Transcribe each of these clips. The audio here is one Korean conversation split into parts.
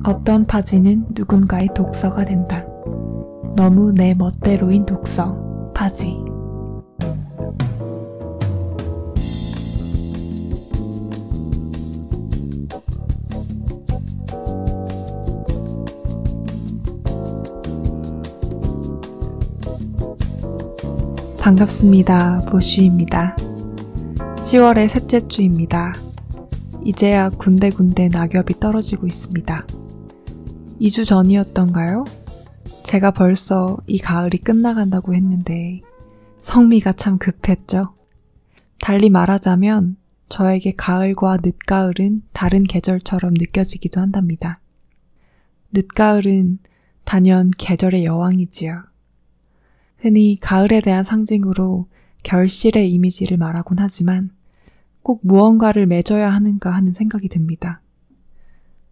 어떤 파지는 누군가의 독서가 된다. 너무 내 멋대로인 독서, 파지. 반갑습니다. 보쉬입니다. 10월의 셋째 주입니다. 이제야 군데군데 낙엽이 떨어지고 있습니다. 2주 전이었던가요? 제가 벌써 이 가을이 끝나간다고 했는데 성미가 참 급했죠. 달리 말하자면 저에게 가을과 늦가을은 다른 계절처럼 느껴지기도 한답니다. 늦가을은 단연 계절의 여왕이지요. 흔히 가을에 대한 상징으로 결실의 이미지를 말하곤 하지만 꼭 무언가를 맺어야 하는가 하는 생각이 듭니다.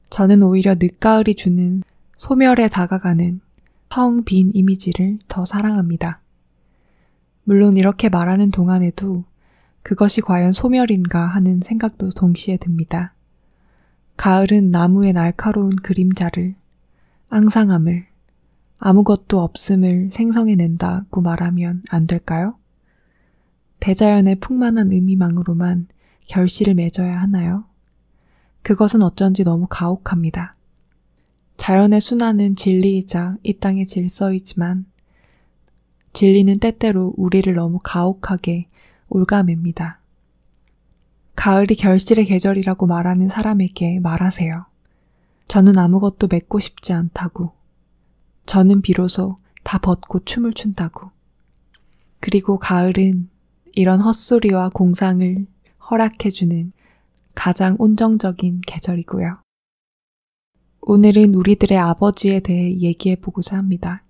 저는 오히려 늦가을이 주는 소멸에 다가가는 텅 빈 이미지를 더 사랑합니다. 물론 이렇게 말하는 동안에도 그것이 과연 소멸인가 하는 생각도 동시에 듭니다. 가을은 나무의 날카로운 그림자를, 앙상함을, 아무것도 없음을 생성해낸다고 말하면 안 될까요? 대자연의 풍만한 의미망으로만 결실을 맺어야 하나요? 그것은 어쩐지 너무 가혹합니다. 자연의 순환은 진리이자 이 땅의 질서이지만 진리는 때때로 우리를 너무 가혹하게 올가맵니다. 가을이 결실의 계절이라고 말하는 사람에게 말하세요. 저는 아무것도 맺고 싶지 않다고. 저는 비로소 다 벗고 춤을 춘다고. 그리고 가을은 이런 헛소리와 공상을 허락해주는 가장 온정적인 계절이고요. 오늘은 우리들의 아버지에 대해 얘기해보고자 합니다.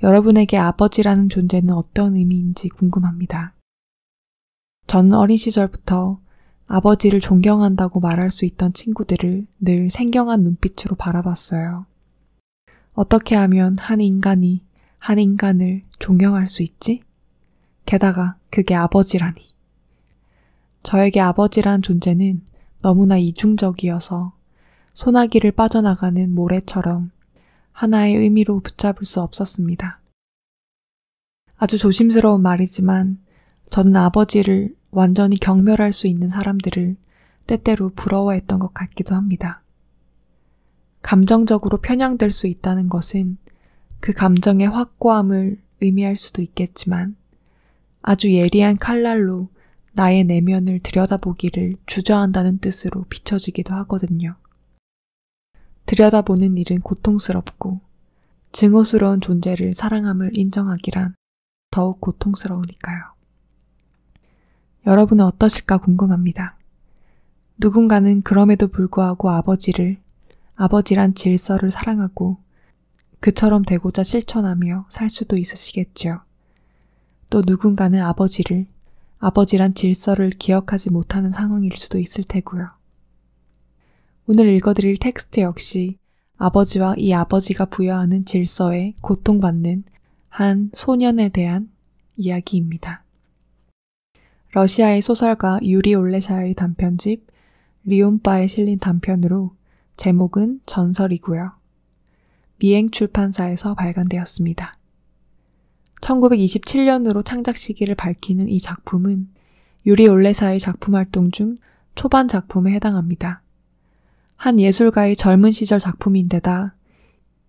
여러분에게 아버지라는 존재는 어떤 의미인지 궁금합니다. 저는 어린 시절부터 아버지를 존경한다고 말할 수 있던 친구들을 늘 생경한 눈빛으로 바라봤어요. 어떻게 하면 한 인간이 한 인간을 존경할 수 있지? 게다가 그게 아버지라니. 저에게 아버지란 존재는 너무나 이중적이어서 소나기를 빠져나가는 모래처럼 하나의 의미로 붙잡을 수 없었습니다. 아주 조심스러운 말이지만 저는 아버지를 완전히 경멸할 수 있는 사람들을 때때로 부러워했던 것 같기도 합니다. 감정적으로 편향될 수 있다는 것은 그 감정의 확고함을 의미할 수도 있겠지만 아주 예리한 칼날로 나의 내면을 들여다보기를 주저한다는 뜻으로 비춰지기도 하거든요. 들여다보는 일은 고통스럽고 증오스러운 존재를 사랑함을 인정하기란 더욱 고통스러우니까요. 여러분은 어떠실까 궁금합니다. 누군가는 그럼에도 불구하고 아버지란 질서를 사랑하고 그처럼 되고자 실천하며 살 수도 있으시겠죠. 또 누군가는 아버지란 질서를 기억하지 못하는 상황일 수도 있을 테고요. 오늘 읽어드릴 텍스트 역시 아버지와 이 아버지가 부여하는 질서에 고통받는 한 소년에 대한 이야기입니다. 러시아의 소설가 유리 올레샤의 단편집 리온바에 실린 단편으로 제목은 전설이고요. 미행 출판사에서 발간되었습니다. 1927년으로 창작 시기를 밝히는 이 작품은 유리 올레샤의 작품 활동 중 초반 작품에 해당합니다. 한 예술가의 젊은 시절 작품인데다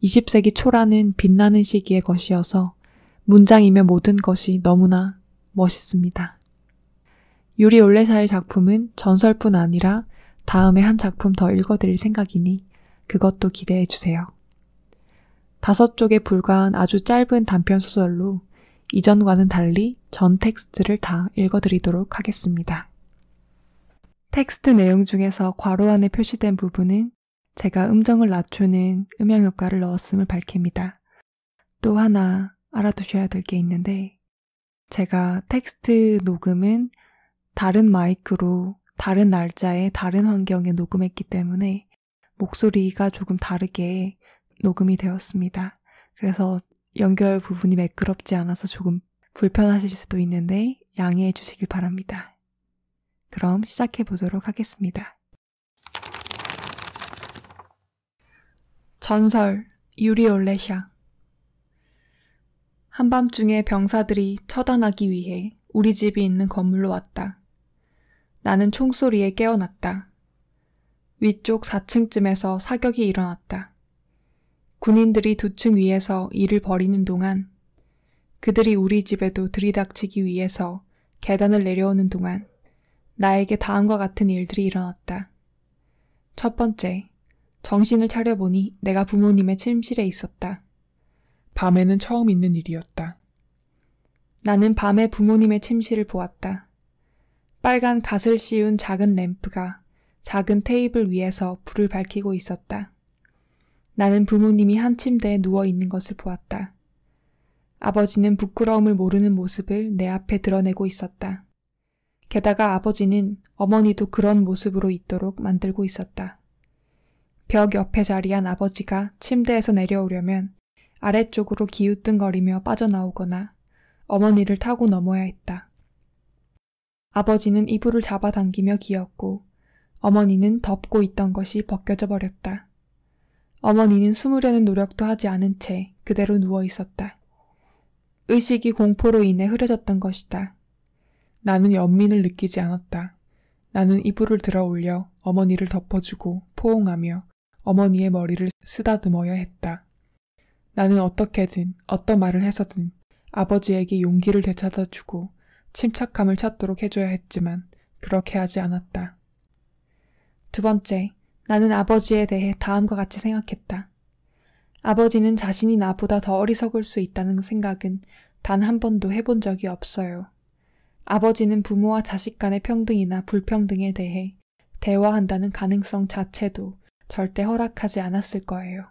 20세기 초라는 빛나는 시기의 것이어서 문장이며 모든 것이 너무나 멋있습니다. 유리 올레샤의 작품은 전설뿐 아니라 다음에 한 작품 더 읽어드릴 생각이니 그것도 기대해주세요. 5쪽에 불과한 아주 짧은 단편 소설로 이전과는 달리 전 텍스트를 다 읽어드리도록 하겠습니다. 텍스트 내용 중에서 괄호 안에 표시된 부분은 제가 음정을 낮추는 음향 효과를 넣었음을 밝힙니다. 또 하나 알아두셔야 될 게 있는데 제가 텍스트 녹음은 다른 마이크로 다른 날짜에 다른 환경에 녹음했기 때문에 목소리가 조금 다르게 녹음이 되었습니다. 그래서 연결 부분이 매끄럽지 않아서 조금 불편하실 수도 있는데 양해해 주시길 바랍니다. 그럼 시작해 보도록 하겠습니다. 전설 유리올레샤. 한밤중에 병사들이 처단하기 위해 우리 집이 있는 건물로 왔다. 나는 총소리에 깨어났다. 위쪽 4층쯤에서 사격이 일어났다. 군인들이 2층 위에서 일을 벌이는 동안, 그들이 우리 집에도 들이닥치기 위해서 계단을 내려오는 동안 나에게 다음과 같은 일들이 일어났다. 첫 번째, 정신을 차려보니 내가 부모님의 침실에 있었다. 밤에는 처음 있는 일이었다. 나는 밤에 부모님의 침실을 보았다. 빨간 갓을 씌운 작은 램프가 작은 테이블 위에서 불을 밝히고 있었다. 나는 부모님이 한 침대에 누워 있는 것을 보았다. 아버지는 부끄러움을 모르는 모습을 내 앞에 드러내고 있었다. 게다가 아버지는 어머니도 그런 모습으로 있도록 만들고 있었다. 벽 옆에 자리한 아버지가 침대에서 내려오려면 아래쪽으로 기우뚱거리며 빠져나오거나 어머니를 타고 넘어야 했다. 아버지는 이불을 잡아당기며 기었고 어머니는 덮고 있던 것이 벗겨져 버렸다. 어머니는 숨으려는 노력도 하지 않은 채 그대로 누워 있었다. 의식이 공포로 인해 흐려졌던 것이다. 나는 연민을 느끼지 않았다. 나는 이불을 들어 올려 어머니를 덮어주고 포옹하며 어머니의 머리를 쓰다듬어야 했다. 나는 어떻게든 어떤 말을 해서든 아버지에게 용기를 되찾아주고 침착함을 찾도록 해줘야 했지만 그렇게 하지 않았다. 두 번째, 나는 아버지에 대해 다음과 같이 생각했다. 아버지는 자신이 나보다 더 어리석을 수 있다는 생각은 단 한 번도 해본 적이 없어요. 아버지는 부모와 자식 간의 평등이나 불평등에 대해 대화한다는 가능성 자체도 절대 허락하지 않았을 거예요.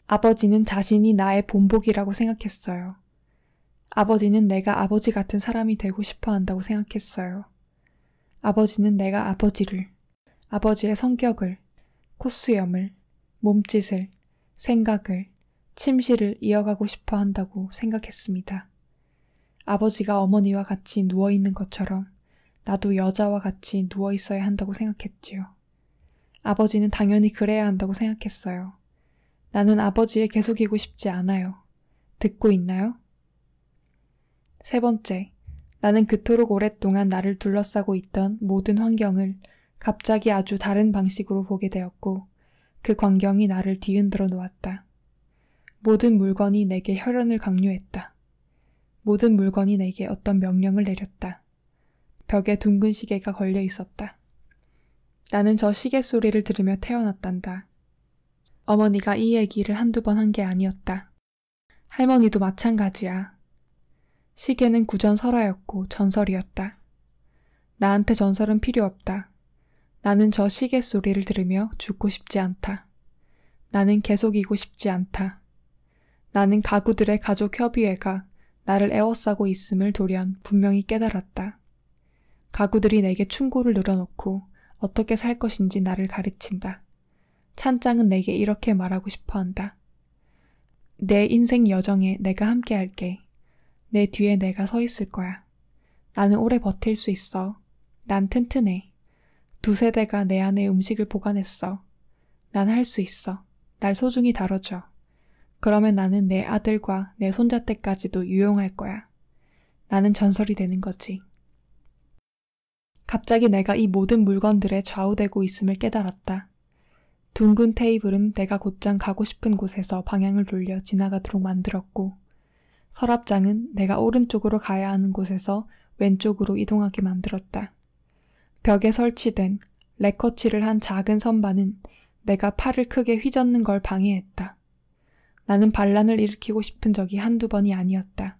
아버지는 자신이 나의 본복이라고 생각했어요. 아버지는 내가 아버지 같은 사람이 되고 싶어 한다고 생각했어요. 아버지는 내가 아버지를, 아버지의 성격을, 콧수염을, 몸짓을, 생각을, 침실을 이어가고 싶어 한다고 생각했습니다. 아버지가 어머니와 같이 누워있는 것처럼 나도 여자와 같이 누워있어야 한다고 생각했지요. 아버지는 당연히 그래야 한다고 생각했어요. 나는 아버지의 계속이고 싶지 않아요. 듣고 있나요? 세 번째, 나는 그토록 오랫동안 나를 둘러싸고 있던 모든 환경을 갑자기 아주 다른 방식으로 보게 되었고 그 광경이 나를 뒤흔들어 놓았다. 모든 물건이 내게 혈연을 강요했다. 모든 물건이 내게 어떤 명령을 내렸다. 벽에 둥근 시계가 걸려 있었다. 나는 저 시계 소리를 들으며 태어났단다. 어머니가 이 얘기를 한두 번 한 게 아니었다. 할머니도 마찬가지야. 시계는 구전설화였고 전설이었다. 나한테 전설은 필요 없다. 나는 저 시계 소리를 들으며 죽고 싶지 않다. 나는 계속이고 싶지 않다. 나는 가구들의 가족협의회가 나를 에워싸고 있음을 돌연 분명히 깨달았다. 가구들이 내게 충고를 늘어놓고 어떻게 살 것인지 나를 가르친다. 찬장은 내게 이렇게 말하고 싶어 한다. 내 인생 여정에 내가 함께 할게. 내 뒤에 내가 서 있을 거야. 나는 오래 버틸 수 있어. 난 튼튼해. 2세대가 내 안에 음식을 보관했어. 난 할 수 있어. 날 소중히 다뤄줘. 그러면 나는 내 아들과 내 손자 때까지도 유용할 거야. 나는 전설이 되는 거지. 갑자기 내가 이 모든 물건들에 좌우되고 있음을 깨달았다. 둥근 테이블은 내가 곧장 가고 싶은 곳에서 방향을 돌려 지나가도록 만들었고 서랍장은 내가 오른쪽으로 가야 하는 곳에서 왼쪽으로 이동하게 만들었다. 벽에 설치된 레커칠을 한 작은 선반은 내가 팔을 크게 휘젓는 걸 방해했다. 나는 반란을 일으키고 싶은 적이 한두 번이 아니었다.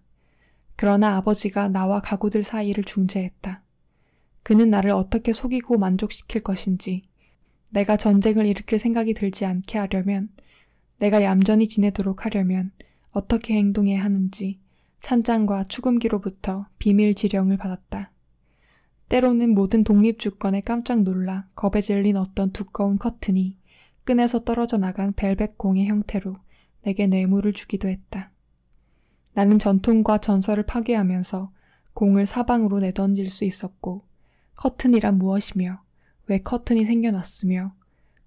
그러나 아버지가 나와 가구들 사이를 중재했다. 그는 나를 어떻게 속이고 만족시킬 것인지, 내가 전쟁을 일으킬 생각이 들지 않게 하려면, 내가 얌전히 지내도록 하려면 어떻게 행동해야 하는지 찬장과 추금기로부터 비밀 지령을 받았다. 때로는 모든 독립주권에 깜짝 놀라 겁에 질린 어떤 두꺼운 커튼이 끈에서 떨어져 나간 벨벳 공의 형태로 내게 뇌물을 주기도 했다. 나는 전통과 전설을 파괴하면서 공을 사방으로 내던질 수 있었고 커튼이란 무엇이며 왜 커튼이 생겨났으며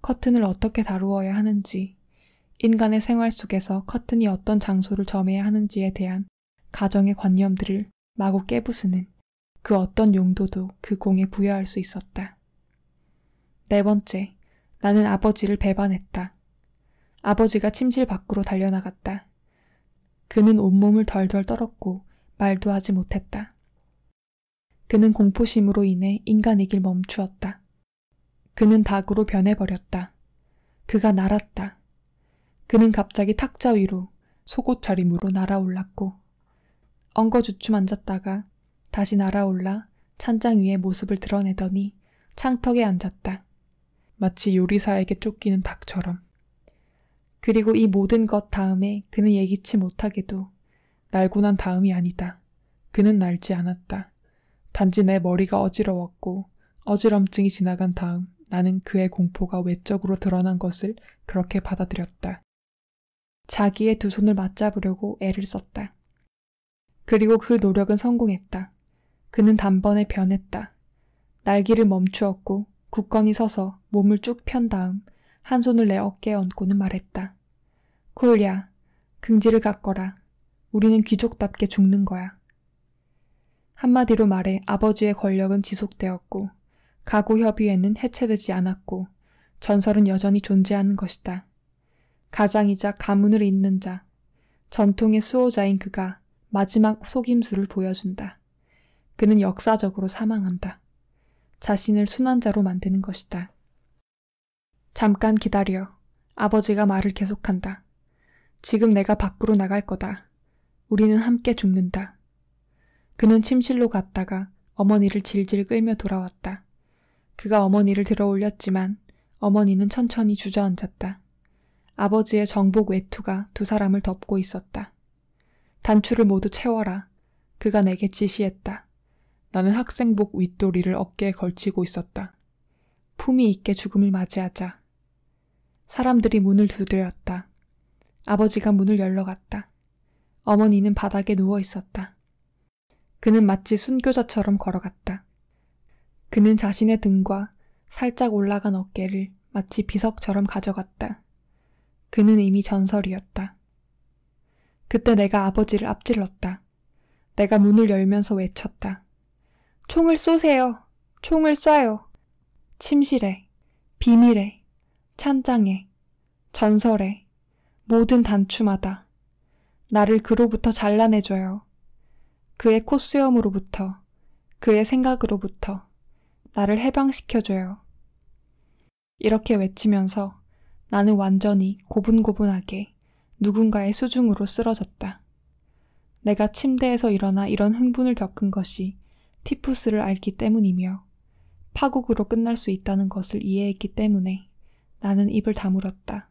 커튼을 어떻게 다루어야 하는지 인간의 생활 속에서 커튼이 어떤 장소를 점해야 하는지에 대한 가정의 관념들을 마구 깨부수는 그 어떤 용도도 그 공에 부여할 수 있었다. 네 번째, 나는 아버지를 배반했다. 아버지가 침실 밖으로 달려나갔다. 그는 온몸을 덜덜 떨었고 말도 하지 못했다. 그는 공포심으로 인해 인간이길 멈추었다. 그는 닭으로 변해버렸다. 그가 날았다. 그는 갑자기 탁자 위로 속옷 차림으로 날아올랐고 엉거주춤 앉았다가 다시 날아올라 찬장 위에 모습을 드러내더니 창턱에 앉았다. 마치 요리사에게 쫓기는 닭처럼. 그리고 이 모든 것 다음에 그는 예기치 못하게도 날고 난 다음이 아니다. 그는 날지 않았다. 단지 내 머리가 어지러웠고 어지럼증이 지나간 다음 나는 그의 공포가 외적으로 드러난 것을 그렇게 받아들였다. 자기의 두 손을 맞잡으려고 애를 썼다. 그리고 그 노력은 성공했다. 그는 단번에 변했다. 날기를 멈추었고 굳건히 서서 몸을 쭉 편 다음 한 손을 내 어깨에 얹고는 말했다. 콜야, 긍지를 갖거라. 우리는 귀족답게 죽는 거야. 한마디로 말해 아버지의 권력은 지속되었고 가구협의회는 해체되지 않았고 전설은 여전히 존재하는 것이다. 가장이자 가문을 잇는 자, 전통의 수호자인 그가 마지막 속임수를 보여준다. 그는 역사적으로 사망한다. 자신을 순환자로 만드는 것이다. 잠깐 기다려. 아버지가 말을 계속한다. 지금 내가 밖으로 나갈 거다. 우리는 함께 죽는다. 그는 침실로 갔다가 어머니를 질질 끌며 돌아왔다. 그가 어머니를 들어 올렸지만 어머니는 천천히 주저앉았다. 아버지의 정복 외투가 두 사람을 덮고 있었다. 단추를 모두 채워라. 그가 내게 지시했다. 나는 학생복 윗도리를 어깨에 걸치고 있었다. 품위 있게 죽음을 맞이하자. 사람들이 문을 두드렸다. 아버지가 문을 열러갔다. 어머니는 바닥에 누워 있었다. 그는 마치 순교자처럼 걸어갔다. 그는 자신의 등과 살짝 올라간 어깨를 마치 비석처럼 가져갔다. 그는 이미 전설이었다. 그때 내가 아버지를 앞질렀다. 내가 문을 열면서 외쳤다. 총을 쏘세요. 총을 쏴요. 침실에, 비밀에, 찬장에, 전설에, 모든 단추마다 나를 그로부터 잘라내줘요. 그의 콧수염으로부터, 그의 생각으로부터 나를 해방시켜줘요. 이렇게 외치면서 나는 완전히 고분고분하게 누군가의 수중으로 쓰러졌다. 내가 침대에서 일어나 이런 흥분을 겪은 것이 티푸스를 앓기 때문이며 파국으로 끝날 수 있다는 것을 이해했기 때문에 나는 입을 다물었다.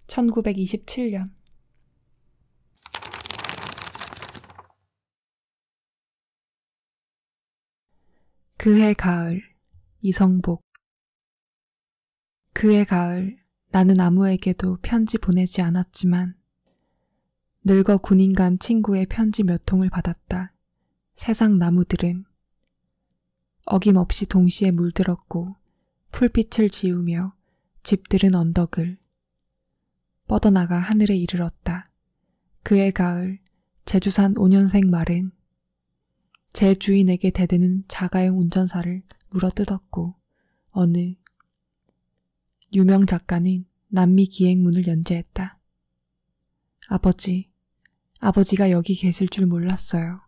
1927년 그해 가을, 이성복. 그해 가을, 나는 아무에게도 편지 보내지 않았지만 늙어 군인 간 친구의 편지 몇 통을 받았다. 세상 나무들은 어김없이 동시에 물들었고 풀빛을 지우며 집들은 언덕을 뻗어나가 하늘에 이르렀다. 그해 가을, 제주산 5년생 말은 제 주인에게 대드는 자가용 운전사를 물어뜯었고 어느 유명 작가는 남미 기행문을 연재했다. 아버지가 여기 계실 줄 몰랐어요.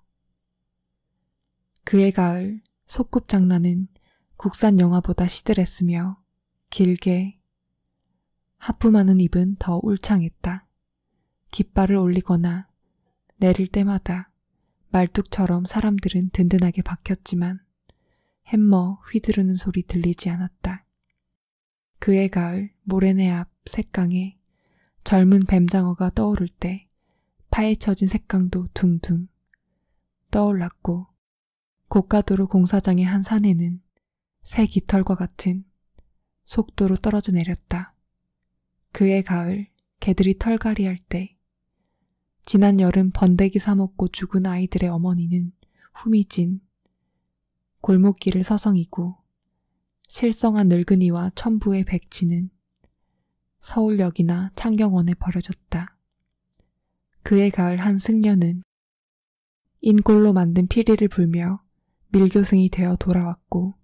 그해 가을, 소꿉장난은 국산 영화보다 시들했으며 길게 하품하는 입은 더 울창했다. 깃발을 올리거나 내릴 때마다 말뚝처럼 사람들은 든든하게 박혔지만 햄머 휘두르는 소리 들리지 않았다. 그해 가을, 모래내 앞 색강에 젊은 뱀장어가 떠오를 때 파헤쳐진 색강도 둥둥 떠올랐고 고가도로 공사장의 한 산에는 새 깃털과 같은 속도로 떨어져 내렸다. 그해 가을, 개들이 털갈이 할 때 지난 여름 번데기 사먹고 죽은 아이들의 어머니는 후미진 골목길을 서성이고 실성한 늙은이와 천부의 백치는 서울역이나 창경원에 버려졌다. 그해 가을 한 승려는 인골로 만든 피리를 불며 밀교승이 되어 돌아왔고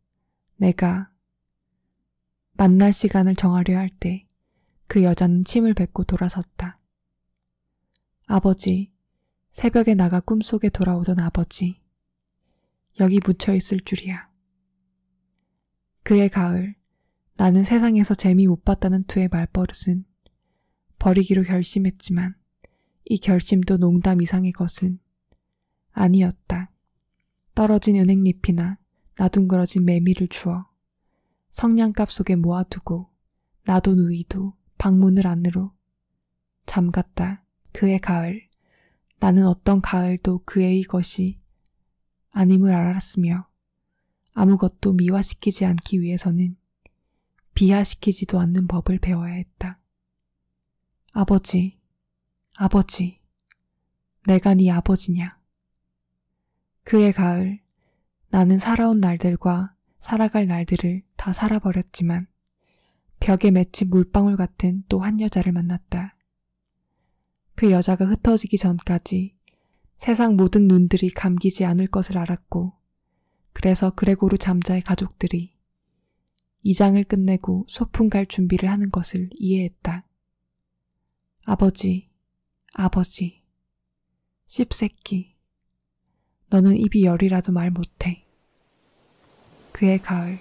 내가 만날 시간을 정하려 할 때 그 여자는 침을 뱉고 돌아섰다. 아버지, 새벽에 나가 꿈속에 돌아오던 아버지, 여기 묻혀있을 줄이야. 그해 가을 나는 세상에서 재미 못 봤다는 투의 말버릇은 버리기로 결심했지만 이 결심도 농담 이상의 것은 아니었다. 떨어진 은행잎이나 나둥그러진 매미를 주어 성냥갑 속에 모아두고 나도 누이도 방문을 안으로 잠갔다. 그해 가을 나는 어떤 가을도 그의 것이 아님을 알았으며 아무것도 미화시키지 않기 위해서는 비하시키지도 않는 법을 배워야 했다. 아버지, 아버지, 내가 네 아버지냐. 그해 가을 나는 살아온 날들과 살아갈 날들을 다 살아버렸지만 벽에 맺힌 물방울 같은 또 한 여자를 만났다. 그 여자가 흩어지기 전까지 세상 모든 눈들이 감기지 않을 것을 알았고 그래서 그레고르 잠자의 가족들이 이장을 끝내고 소풍 갈 준비를 하는 것을 이해했다. 아버지, 아버지, 씹새끼, 너는 입이 열이라도 말 못해. 그해 가을,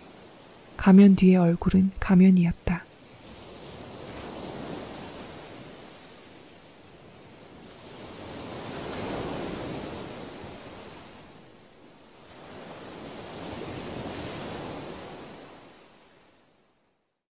가면 뒤의 얼굴은 가면이었다.